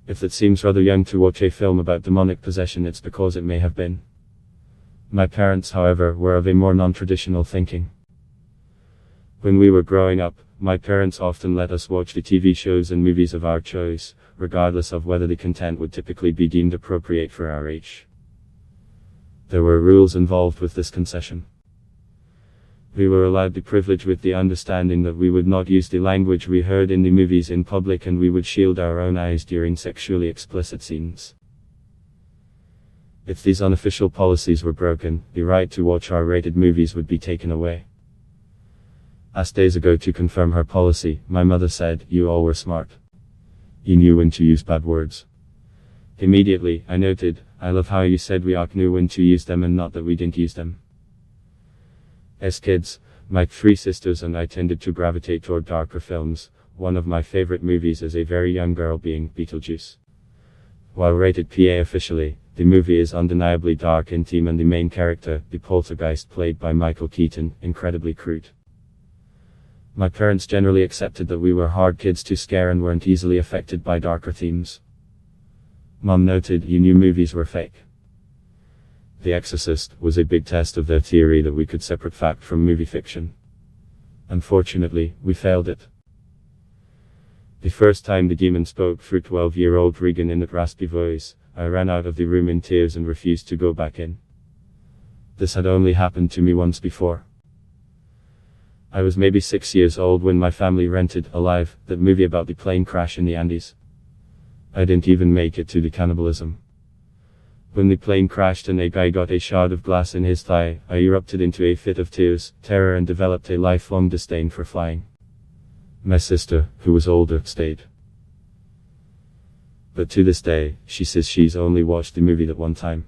If it seems rather young to watch a film about demonic possession, it's because it may have been. My parents, however, were of a more non-traditional thinking. When we were growing up, my parents often let us watch the TV shows and movies of our choice, regardless of whether the content would typically be deemed appropriate for our age. There were rules involved with this concession. We were allowed the privilege with the understanding that we would not use the language we heard in the movies in public, and we would shield our own eyes during sexually explicit scenes. If these unofficial policies were broken, the right to watch R-rated movies would be taken away. Asked days ago to confirm her policy, my mother said, "You all were smart. You knew when to use bad words." Immediately, I noted, "I love how you said we all knew when to use them and not that we didn't use them." As kids, my three sisters and I tended to gravitate toward darker films, one of my favorite movies as a very young girl being Beetlejuice. While rated PA officially, the movie is undeniably dark in theme, and the main character, the poltergeist played by Michael Keaton, incredibly crude. My parents generally accepted that we were hard kids to scare and weren't easily affected by darker themes. Mom noted, "You knew movies were fake." The Exorcist was a big test of their theory that we could separate fact from movie fiction. Unfortunately, we failed it. The first time the demon spoke through 12-year-old Regan in that raspy voice, I ran out of the room in tears and refused to go back in. This had only happened to me once before. I was maybe 6 years old when my family rented Alive, that movie about the plane crash in the Andes. I didn't even make it to the cannibalism. When the plane crashed and a guy got a shard of glass in his thigh, I erupted into a fit of tears, terror, and developed a lifelong disdain for flying. My sister, who was older, stayed. But to this day, she says she's only watched the movie that one time.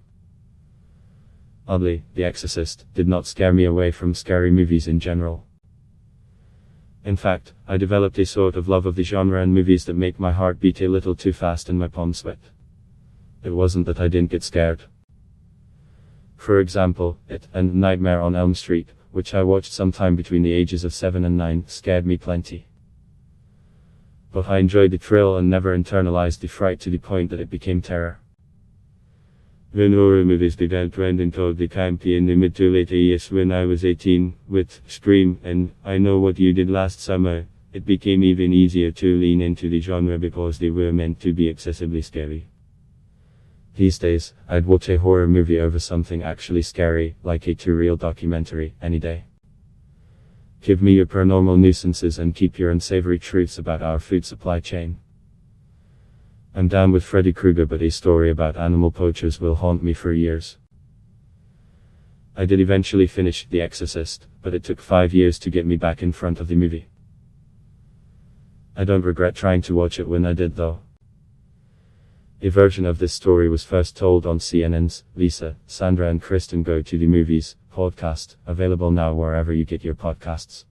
Oddly, The Exorcist did not scare me away from scary movies in general. In fact, I developed a sort of love of the genre and movies that make my heart beat a little too fast and my palms sweat. It wasn't that I didn't get scared. For example, It and Nightmare on Elm Street, which I watched sometime between the ages of 7 and 9, scared me plenty. But I enjoyed the thrill and never internalized the fright to the point that it became terror. When horror movies began trending toward the campy in the mid to late years when I was 18, with Scream and I Know What You Did Last Summer, it became even easier to lean into the genre because they were meant to be excessively scary. These days, I'd watch a horror movie over something actually scary, like a too real documentary, any day. Give me your paranormal nuisances and keep your unsavory truths about our food supply chain. I'm down with Freddy Krueger, but a story about animal poachers will haunt me for years. I did eventually finish The Exorcist, but it took 5 years to get me back in front of the movie. I don't regret trying to watch it when I did though. A version of this story was first told on CNN's Lisa, Sandra and Kristen Go to the Movies podcast, available now wherever you get your podcasts.